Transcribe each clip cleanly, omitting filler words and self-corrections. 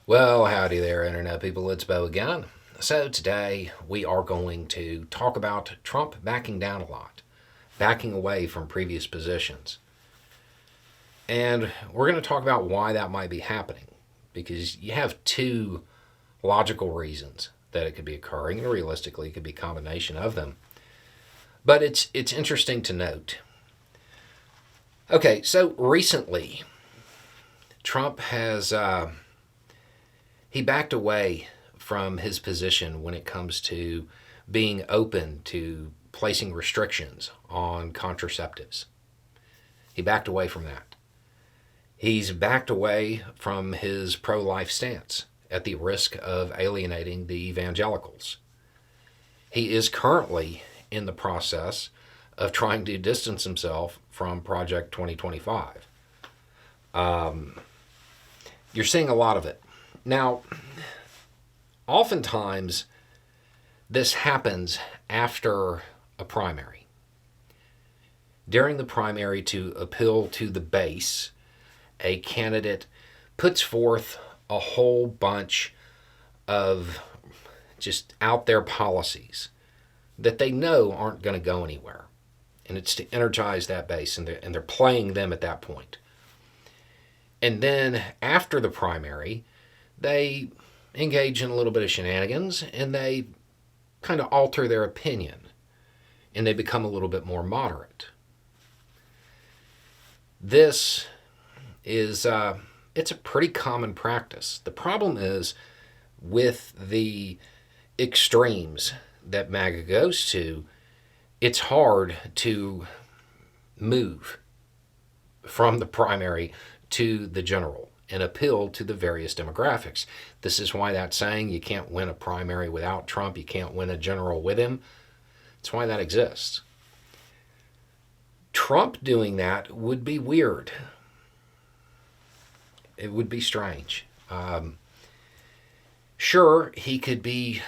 Well, howdy there, Internet people. It's Bo again. So, today we are going to talk about Trump backing down a lot, backing away from previous positions. And we're going to talk about why that might be happening, because you have two logical reasons that it could be occurring, and realistically, it could be a combination of them. But it's interesting to note. Okay, so recently, Trump has he backed away from his position when it comes to being open to placing restrictions on contraceptives. He backed away from that. He's backed away from his pro life stance at the risk of alienating the evangelicals. He is currently in the process of trying to distance himself from Project 2025. You're seeing a lot of it. Now, oftentimes, this happens after a primary. During the primary, to appeal to the base, a candidate puts forth a whole bunch of just out there policies that they know aren't going to go anywhere. And it's to energize that base, and they're playing them at that point. And then after the primary, they engage in a little bit of shenanigans and they kind of alter their opinion and they become a little bit more moderate. This is it's a pretty common practice. The problem is with the extremes that MAGA goes to, it's hard to move from the primary to the general and appeal to the various demographics. This is why that saying, you can't win a primary without Trump, you can't win a general with him, it's why that exists. Trump doing that would be weird. It would be strange. Sure, he could be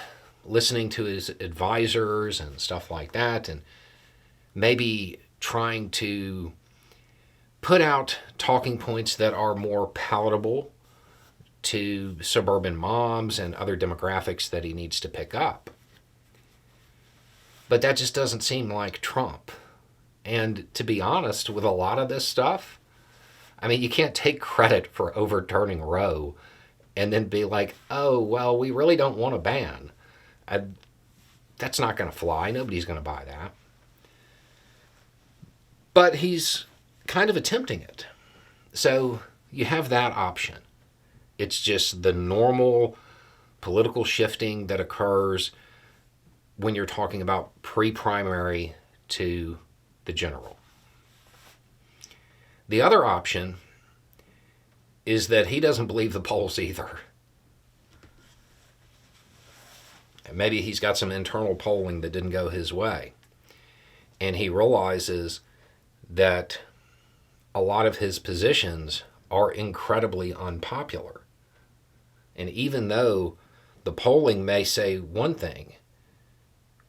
listening to his advisors and stuff like that, and maybe trying to put out talking points that are more palatable to suburban moms and other demographics that he needs to pick up. But that just doesn't seem like Trump. And to be honest, with a lot of this stuff, I mean, you can't take credit for overturning Roe and then be like, oh, well, we really don't want a ban. That's not going to fly. Nobody's going to buy that. But he's kind of attempting it. So you have that option. It's just the normal political shifting that occurs when you're talking about pre-primary to the general. The other option is that he doesn't believe the polls either. And maybe he's got some internal polling that didn't go his way. And he realizes that a lot of his positions are incredibly unpopular. And even though the polling may say one thing,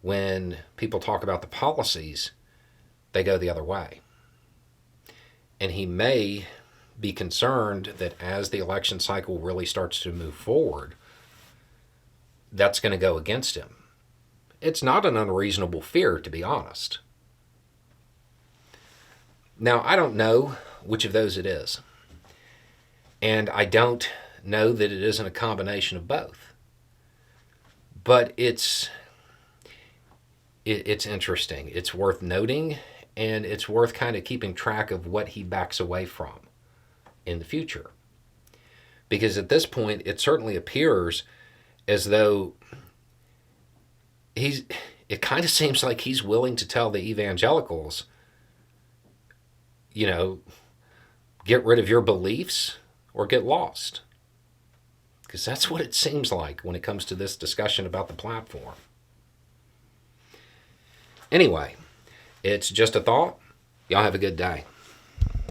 when people talk about the policies, they go the other way. And he may be concerned that as the election cycle really starts to move forward, that's going to go against him. It's not an unreasonable fear, to be honest. Now, I don't know which of those it is. And I don't know that it isn't a combination of both. But it's interesting. It's worth noting, and it's worth kind of keeping track of what he backs away from in the future. Because at this point, it certainly appears as though it kind of seems like he's willing to tell the evangelicals, get rid of your beliefs or get lost. Because that's what it seems like when it comes to this discussion about the platform. Anyway, it's just a thought. Y'all have a good day.